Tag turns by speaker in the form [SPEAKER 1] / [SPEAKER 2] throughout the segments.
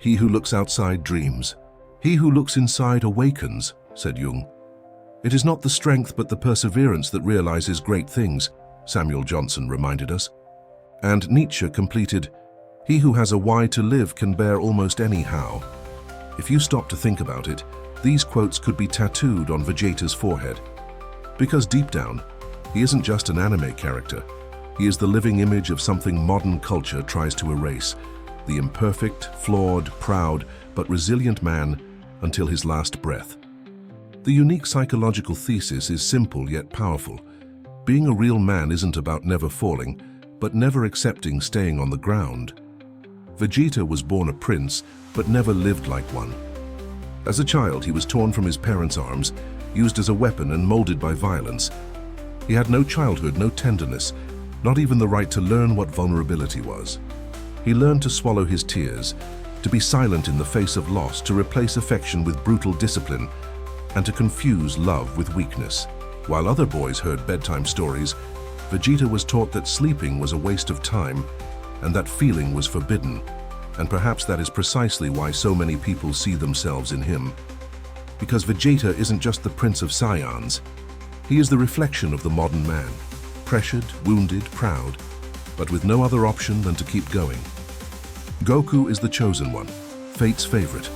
[SPEAKER 1] He who looks outside dreams. He who looks inside awakens, said Jung. It is not the strength but the perseverance that realizes great things, Samuel Johnson reminded us. And Nietzsche completed, he who has a why to live can bear almost any how. If you stop to think about it, these quotes could be tattooed on Vegeta's forehead. Because deep down, he isn't just an anime character. He is the living image of something modern culture tries to erase, the imperfect, flawed, proud, but resilient man until his last breath. The unique psychological thesis is simple yet powerful. Being a real man isn't about never falling, but never accepting staying on the ground. Vegeta was born a prince, but never lived like one. As a child, he was torn from his parents' arms, used as a weapon and molded by violence. He had no childhood, no tenderness, not even the right to learn what vulnerability was. He learned to swallow his tears, to be silent in the face of loss, to replace affection with brutal discipline, and to confuse love with weakness. While other boys heard bedtime stories, Vegeta was taught that sleeping was a waste of time and that feeling was forbidden. And perhaps that is precisely why so many people see themselves in him. Because Vegeta isn't just the Prince of Saiyans. He is the reflection of the modern man, pressured, wounded, proud, but with no other option than to keep going. Goku is the chosen one, fate's favorite,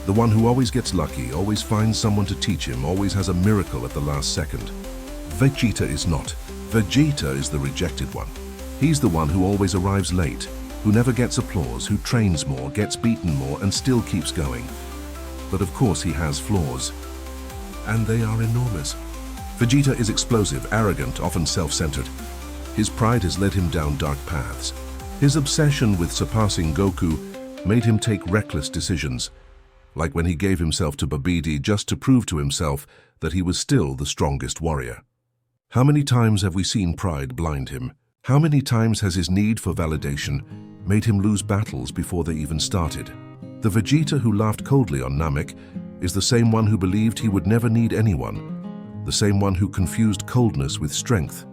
[SPEAKER 1] the one who always gets lucky, always finds someone to teach him, always has a miracle at the last second. Vegeta is not. Vegeta is the rejected one. He's the one who always arrives late, who never gets applause, who trains more, gets beaten more, and still keeps going. But of course he has flaws. And they are enormous. Vegeta is explosive, arrogant, often self-centered. His pride has led him down dark paths. His obsession with surpassing Goku made him take reckless decisions, like when he gave himself to Babidi just to prove to himself that he was still the strongest warrior. How many times have we seen pride blind him? How many times has his need for validation made him lose battles before they even started? The Vegeta who laughed coldly on Namek is the same one who believed he would never need anyone, the same one who confused coldness with strength.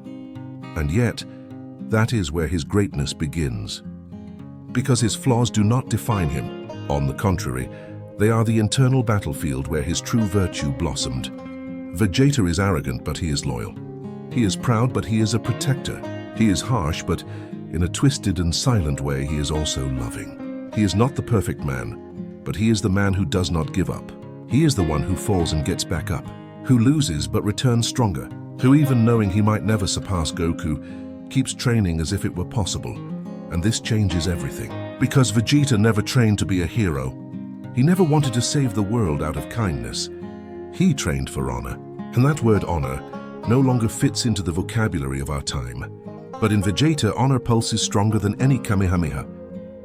[SPEAKER 1] And yet, that is where his greatness begins. Because his flaws do not define him. On the contrary, they are the internal battlefield where his true virtue blossomed. Vegeta is arrogant, but he is loyal. He is proud, but he is a protector. He is harsh, but in a twisted and silent way, he is also loving. He is not the perfect man, but he is the man who does not give up. He is the one who falls and gets back up, who loses but returns stronger, who even knowing he might never surpass Goku, keeps training as if it were possible. And this changes everything. Because Vegeta never trained to be a hero. He never wanted to save the world out of kindness. He trained for honor, and that word honor no longer fits into the vocabulary of our time. But in Vegeta, honor pulses stronger than any Kamehameha.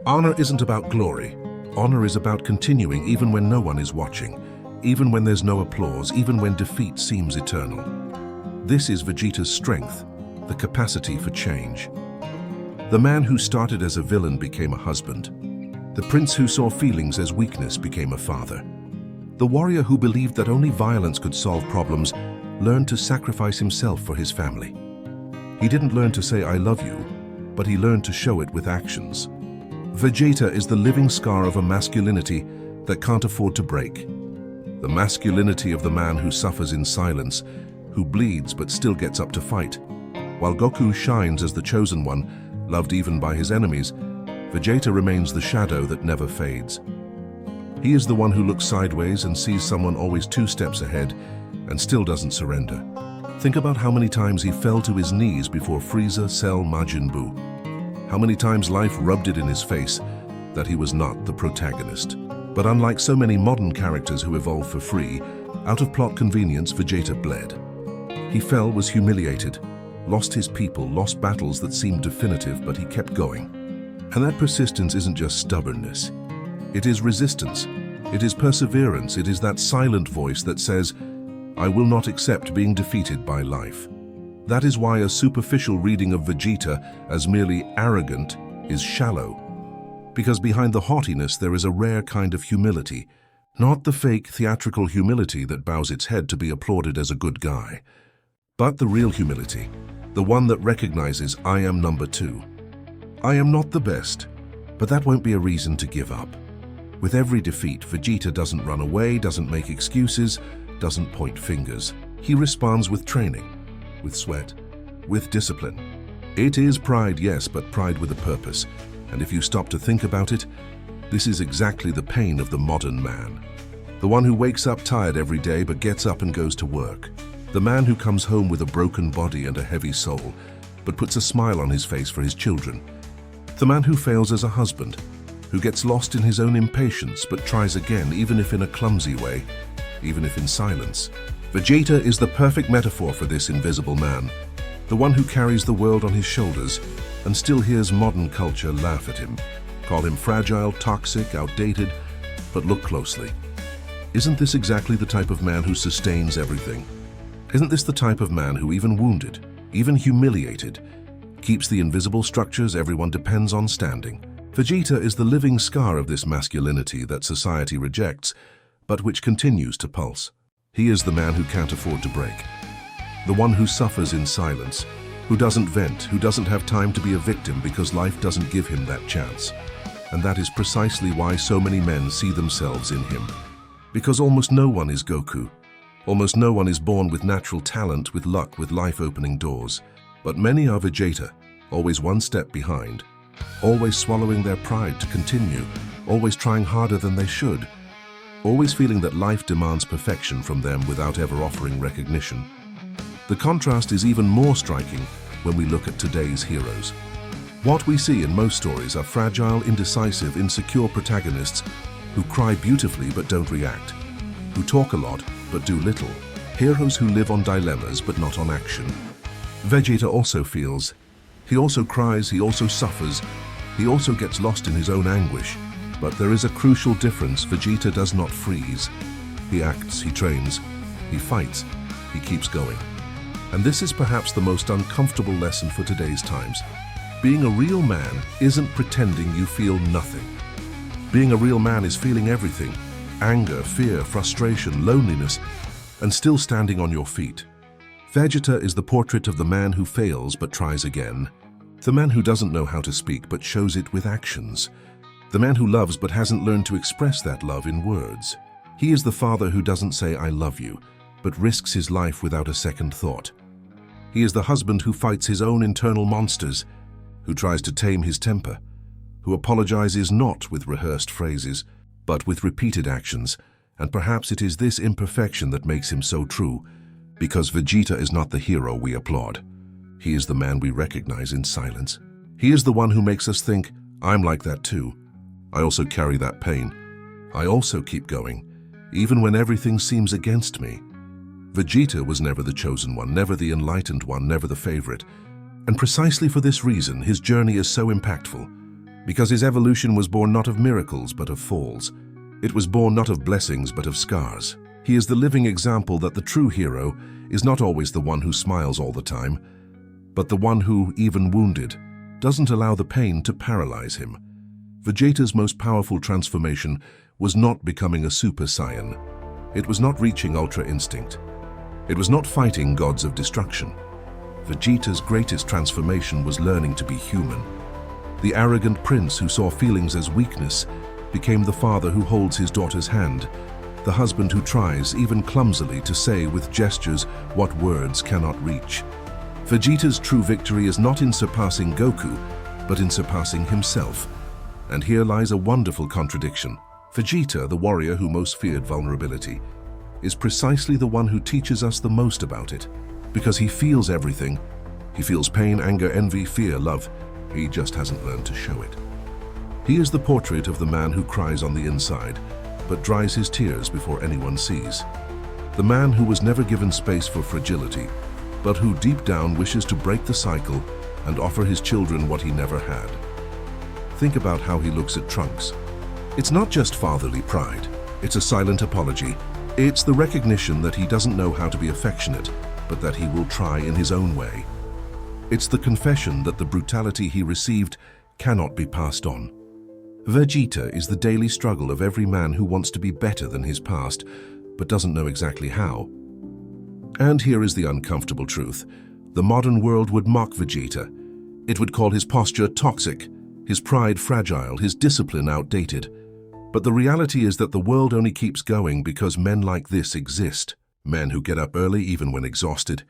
[SPEAKER 1] Honor isn't about glory. Honor is about continuing even when no one is watching, even when there's no applause, even when defeat seems eternal. This is Vegeta's strength, the capacity for change. The man who started as a villain became a husband. The prince who saw feelings as weakness became a father. The warrior who believed that only violence could solve problems learned to sacrifice himself for his family. He didn't learn to say "I love you," but he learned to show it with actions. Vegeta is the living scar of a masculinity that can't afford to break. The masculinity of the man who suffers in silence, who bleeds but still gets up to fight. While Goku shines as the chosen one, loved even by his enemies, Vegeta remains the shadow that never fades. He is the one who looks sideways and sees someone always 2 steps ahead and still doesn't surrender. Think about how many times he fell to his knees before Frieza, Cell, Majin Buu. How many times life rubbed it in his face that he was not the protagonist. But unlike so many modern characters who evolve for free, out of plot convenience, Vegeta bled. He fell, was humiliated, lost his people, lost battles that seemed definitive, but he kept going. And that persistence isn't just stubbornness. It is resistance. It is perseverance. It is that silent voice that says, "I will not accept being defeated by life." That is why a superficial reading of Vegeta as merely arrogant is shallow. Because behind the haughtiness there is a rare kind of humility, not the fake theatrical humility that bows its head to be applauded as a good guy, but the real humility, the one that recognizes I am number 2. I am not the best, but that won't be a reason to give up. With every defeat, Vegeta doesn't run away, doesn't make excuses, doesn't point fingers. He responds with training, with sweat, with discipline. It is pride, yes, but pride with a purpose. And if you stop to think about it, this is exactly the pain of the modern man. The one who wakes up tired every day but gets up and goes to work. The man who comes home with a broken body and a heavy soul, but puts a smile on his face for his children. The man who fails as a husband, who gets lost in his own impatience but tries again, even if in a clumsy way, even if in silence. Vegeta is the perfect metaphor for this invisible man, the one who carries the world on his shoulders and still hears modern culture laugh at him, call him fragile, toxic, outdated, but look closely. Isn't this exactly the type of man who sustains everything? Isn't this the type of man who, even wounded, even humiliated, keeps the invisible structures everyone depends on standing? Vegeta is the living scar of this masculinity that society rejects, but which continues to pulse. He is the man who can't afford to break, the one who suffers in silence, who doesn't vent, who doesn't have time to be a victim because life doesn't give him that chance. And that is precisely why so many men see themselves in him. Because almost no one is Goku. Almost no one is born with natural talent, with luck, with life opening doors. But many are Vegeta, always one step behind, always swallowing their pride to continue, always trying harder than they should, always feeling that life demands perfection from them without ever offering recognition. The contrast is even more striking when we look at today's heroes. What we see in most stories are fragile, indecisive, insecure protagonists who cry beautifully but don't react, who talk a lot but do little, heroes who live on dilemmas but not on action. Vegeta also feels. He also cries, he also suffers, he also gets lost in his own anguish. But there is a crucial difference. Vegeta does not freeze. He acts, he trains, he fights, he keeps going. And this is perhaps the most uncomfortable lesson for today's times. Being a real man isn't pretending you feel nothing. Being a real man is feeling everything: anger, fear, frustration, loneliness, and still standing on your feet. Vegeta is the portrait of the man who fails but tries again. The man who doesn't know how to speak but shows it with actions. The man who loves but hasn't learned to express that love in words. He is the father who doesn't say "I love you," but risks his life without a second thought. He is the husband who fights his own internal monsters, who tries to tame his temper, who apologizes not with rehearsed phrases, but with repeated actions. And perhaps it is this imperfection that makes him so true, because Vegeta is not the hero we applaud. He is the man we recognize in silence. He is the one who makes us think, "I'm like that too. I also carry that pain. I also keep going, even when everything seems against me." Vegeta was never the chosen one, never the enlightened one, never the favorite. And precisely for this reason, his journey is so impactful, because his evolution was born not of miracles, but of falls. It was born not of blessings, but of scars. He is the living example that the true hero is not always the one who smiles all the time, but the one who, even wounded, doesn't allow the pain to paralyze him. Vegeta's most powerful transformation was not becoming a Super Saiyan. It was not reaching Ultra Instinct. It was not fighting gods of destruction. Vegeta's greatest transformation was learning to be human. The arrogant prince who saw feelings as weakness became the father who holds his daughter's hand, the husband who tries, even clumsily, to say with gestures what words cannot reach. Vegeta's true victory is not in surpassing Goku, but in surpassing himself. And here lies a wonderful contradiction. Vegeta, the warrior who most feared vulnerability, is precisely the one who teaches us the most about it, because he feels everything. He feels pain, anger, envy, fear, love. He just hasn't learned to show it. He is the portrait of the man who cries on the inside, but dries his tears before anyone sees. The man who was never given space for fragility, but who deep down wishes to break the cycle and offer his children what he never had. Think about how he looks at Trunks. It's not just fatherly pride. It's a silent apology. It's the recognition that he doesn't know how to be affectionate, but that he will try in his own way. It's the confession that the brutality he received cannot be passed on. Vegeta is the daily struggle of every man who wants to be better than his past, but doesn't know exactly how. And here is the uncomfortable truth. The modern world would mock Vegeta. It would call his posture toxic, his pride fragile, his discipline outdated. But the reality is that the world only keeps going because men like this exist. Men who get up early even when exhausted.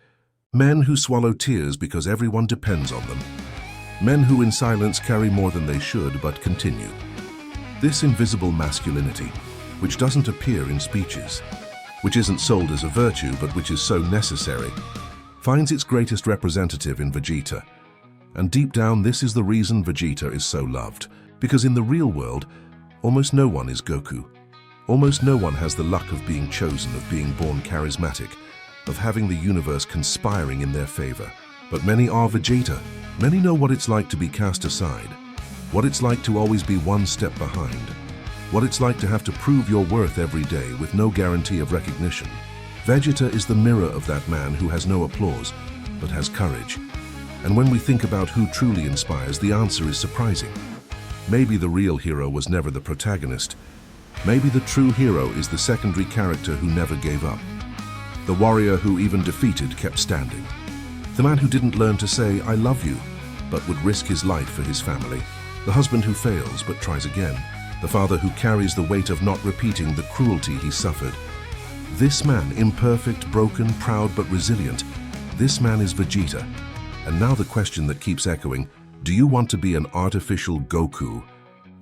[SPEAKER 1] Men who swallow tears because everyone depends on them. Men who in silence carry more than they should but continue. This invisible masculinity, which doesn't appear in speeches, which isn't sold as a virtue but which is so necessary, finds its greatest representative in Vegeta. And deep down, this is the reason Vegeta is so loved. Because in the real world, almost no one is Goku. Almost no one has the luck of being chosen, of being born charismatic, of having the universe conspiring in their favor. But many are Vegeta. Many know what it's like to be cast aside, what it's like to always be one step behind, what it's like to have to prove your worth every day with no guarantee of recognition. Vegeta is the mirror of that man who has no applause, but has courage. And when we think about who truly inspires, the answer is surprising. Maybe the real hero was never the protagonist. Maybe the true hero is the secondary character who never gave up. The warrior who, even defeated, kept standing. The man who didn't learn to say, "I love you," but would risk his life for his family. The husband who fails but tries again. The father who carries the weight of not repeating the cruelty he suffered. This man, imperfect, broken, proud but resilient, this man is Vegeta. And now the question that keeps echoing, do you want to be an artificial Goku?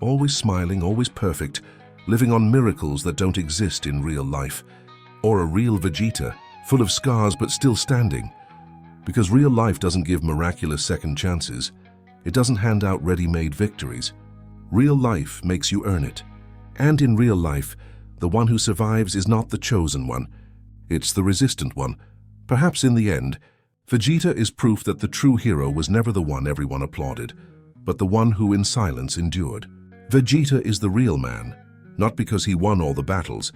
[SPEAKER 1] Always smiling, always perfect, living on miracles that don't exist in real life? Or a real Vegeta, full of scars but still standing? Because real life doesn't give miraculous second chances. It doesn't hand out ready-made victories. Real life makes you earn it. And in real life, the one who survives is not the chosen one. It's the resistant one. Perhaps in the end, Vegeta is proof that the true hero was never the one everyone applauded, but the one who in silence endured. Vegeta is the real man, not because he won all the battles,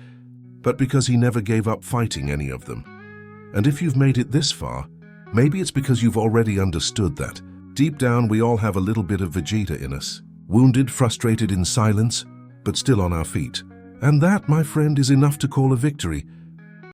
[SPEAKER 1] but because he never gave up fighting any of them. And if you've made it this far, maybe it's because you've already understood that. Deep down, we all have a little bit of Vegeta in us. Wounded, frustrated in silence, but still on our feet. And that, my friend, is enough to call a victory.